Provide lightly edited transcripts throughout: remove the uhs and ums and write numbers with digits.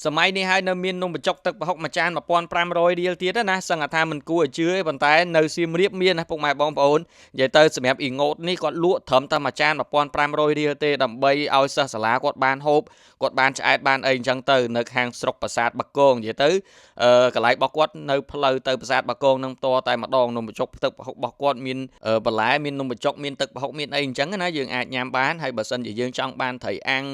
សម័យនេះហើយនៅមាននំបញ្ចុកទឹកប្រហុកមួយចាន1500រៀលទៀតណាសឹងថាមិនគួរឲ្យជឿទេប៉ុន្តែនៅសៀមរាបមានណាពុកម៉ែបងប្អូននិយាយទៅសម្រាប់អ៊ីង៉ូតនេះគាត់លក់ត្រឹមតែមួយចាន1500រៀលទេដើម្បីឲ្យសិស្សសាលាគាត់បានហូបគាត់បានឆ្អែតបានអីអញ្ចឹងទៅនៅខាងស្រុកប្រាសាទបាគងនិយាយទៅកន្លែងរបស់គាត់នៅផ្លូវទៅប្រាសាទបាគងនឹងតតែម្ដងនំបញ្ចុកទឹកប្រហុករបស់គាត់មានបន្លែមាននំបញ្ចុកមានទឹកប្រហុកមានអីអញ្ចឹងណាយើងអាចញ៉ាំបានហើយបើសិនជាយើងចង់បានត្រីអាំង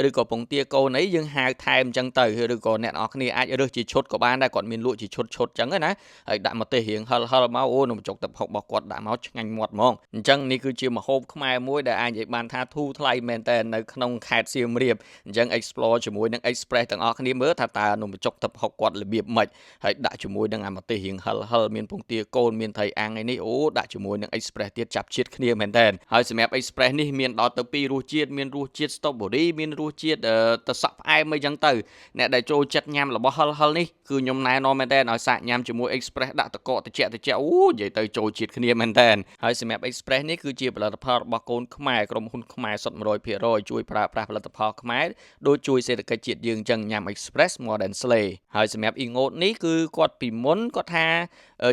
ឬក៏ពងទាកូនអីយើងហាវថែមអញ្ចឹងទៅឬក៏អ្នកនរគ្នាអាចរើសជាឈុតក៏បានដែរគាត់មានលក់ជាឈុតអញ្ចឹងណាហើយដាក់ម្ទេសរៀងហិលមកអូនំបញ្ចុកទឹកប្រហុករបស់គាត់ដាក់មកឆ្ងាញ់មាត់ហ្មងអញ្ចឹងនេះគឺជាម្ហូបខ្មែរមួយដែលអាចនិយាយបានថាធូរថ្លៃមែនតើនៅក្នុងខេត្តសៀមរាបអញ្ចឹង explore ជាមួយនឹង Express ទាំងអស់គ្នាមើលថាតើនំបញ្ចុកទឹកប្រហុកគាត់របៀបម៉េចហើយដាក់ជាមួយនឹងអាម្ទេសរៀងហិលមានពងទាកូនមានត្រីអាំងឯនេះអូដាក់ជាមួយនឹង Express ទៀតចាប់ជាតិគ្នាមែនតើហើយសម្រាប់ Express នេះមានដល់ទៅ2រសជាតិមានរសជាតិ Strawberry មានរសជាតិទឹកសក់ផ្អែមអីចឹងទៅអ្នកដែលចូលចិត្តញ៉ាំរបស់ហិលនេះគឺខ្ញុំណែនាំមែនតើឲ្យសាកញ៉ាំជាមួយ Express ដាក់តកកតិចអូនិយាយទៅចូលជាតិគ្នាមែនតើហើយសម្រាប់ Express នេះគឺជាផលិតផលរបស់កូនខ្មែរក្រុមហ៊ុនខ្មែរសុទ្ធ 100% ជួយប្រើប្រាស់ផលិតផលខ្មែរដូចជួយសេដ្ឋកិច្ចជាតិយើងចឹងញ៉ាំ Express more than slay ហើយសម្រាប់ Ingot នេះគឺគាត់ពីមុនគាត់ថា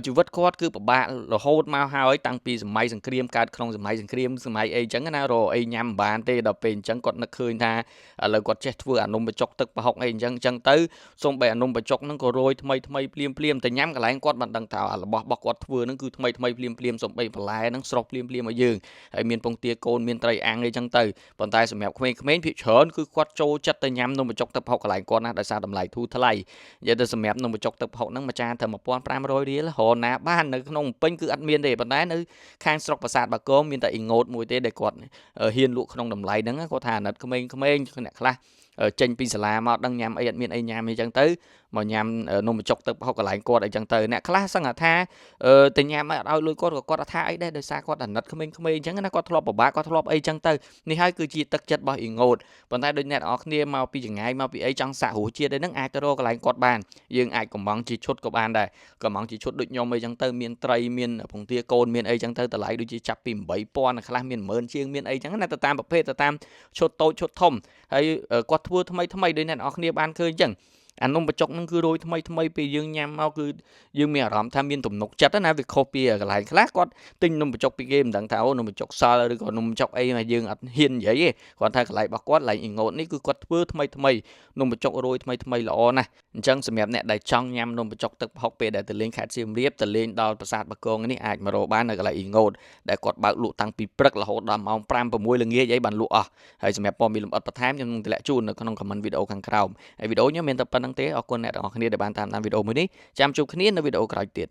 ជីវិតគាត់គឺពិបាករហូតមកហើយតាំងពីសម័យសង្គ្រាមកើតក្នុងសម័យសង្គ្រាមសម័យអីចឹងណារកអីញ៉ាំមិនបានទេដល់ពេលអញ្ចឹងគាត់នឹកឃើញថាឥឡូវគាត់ចេះធ្វើអានំបញ្ចុកទឹកប្រហុកអីអញ្ចឹងទៅសូម្បីអានំបញ្ចុកហ្នឹងក៏រោយថ្មីភ្លាមតែញ៉ាំកន្លែងគាត់មិនដឹងថារបស់គាត់ធ្វើហ្នឹងគឺថ្មីភ្លាមសូម្បីបន្លែហ្នឹងស្រស់ភ្លាមឲ្យយើងហើយមានពងទាកូនមានត្រីអាំងអីចឹងទៅប៉ុន្តែសម្រាប់ក្មេងៗភាគច្រើនគឺគាត់ចូលចិត្តទៅញ៉ាំនំបញ្ចុកទឹកប្រហុកកន្លែងគាត់ណាដោយសារតម្លៃធូរថ្លៃនិយាយទៅសម្រាប់នំបញ្ចុកទឹកប្រហុកហ្នឹងមួយចានត្រឹម1500រៀលរហូតណាបាននៅក្នុងភ្នំពេញគឺអត់មានទេប៉ុន្តែនៅខាងស្រុកប្រាសាទបាគងមានតែអ៊ីង៉ូតមួយទេដែលគាត់ហ៊ានលក់ក្នុងតម្លៃហ្នឹងគាត់ថាអាណិតក្មេងៗអ្នកខ្លះចេញពីសាលាមកដឹងញ៉ាំអីអត់មានអីញ៉ាំអីចឹងទៅមកញ៉ាំនំបញ្ចុកទឹកប្រហុកកន្លែងគាត់អីចឹងទៅអ្នកខ្លះសឹងថាទៅញ៉ាំអត់ឲ្យលុយគាត់ក៏គាត់ថាអីដែរដោយសារគាត់អាណិតក្មេងៗអញ្ចឹងណាគាត់ធ្លាប់ពិបាកគាត់ធ្លាប់អីចឹងទៅនេះហើយគឺជាទឹកចិត្តរបស់អ៊ីង៉ូតប៉ុន្តែដូចអ្នកនរគ្នាមកពីចង្ងាយមកពីអីចង់សាក់រសជាតិអីហ្នឹងអាចទៅរកកន្លែងគាត់បានយើងអាចកំងជាឈុតក៏បានដែរកំងជាឈុតដូចខ្ញុំអីចឹងទៅមានត្រីមានពងទាកូនមានអីចឹងទៅតម្លៃដូចជាចាប់ពី8000ខ្លះមាន10000ជាងមានអីចឹងណាទៅតាមប្រភេទទៅតាមឈុតតូចឈុតធំហើយគាត់ធ្វើថ្មីដូចអ្នកនរគ្នាបានឃើញចឹងអានំបញ្ចុកហ្នឹងគឺរោយថ្មីពេលយើងញ៉ាំមកគឺយើងមានអារម្មណ៍ថាមានទំនុកចិត្តណាវាខុសពីកន្លែងខ្លះគាត់ទិញនំបញ្ចុកពីគេមិនដឹងថាអូនំបញ្ចុកសល់ឬក៏នំបញ្ចុកអីmàយើងអត់ហ៊ាននិយាយទេគាត់ថាកន្លែងរបស់គាត់កន្លែងអ៊ីង៉ូតនេះគឺគាត់ធ្វើថ្មីនំបញ្ចុករោយថ្មីល្អណាស់អញ្ចឹងសម្រាប់អ្នកដែលចង់ញ៉ាំនំបញ្ចុកទឹកប្រហុកពេលដែលទៅលេងខេត្តសៀមរាបទៅលេងដល់ប្រាសាទបាគងនេះអាចមករកបាននៅកន្លែងអ៊ីង៉ូតដែលគាត់បើកលក់តាំងពីព្រឹករហូតដល់ម៉ោង5 6ល្ងាចអីបានលក់អស់ហើយសម្រាប់ព័ត៌មានលម្អិតបន្ថែមខ្ញុំនឹងតម្លាក់ជូននៅក្នុង comment វីដេអូខាងក្រោមហើយវីដេអូខ្ញុំមានតែប៉ុណ្្នឹងទេអរគុណអ្នកទាំងអស់គ្នាដែលបានតាមដានវីដេអូមួយនេះចាំជួបគ្នានៅវីដេអូក្រោយទៀត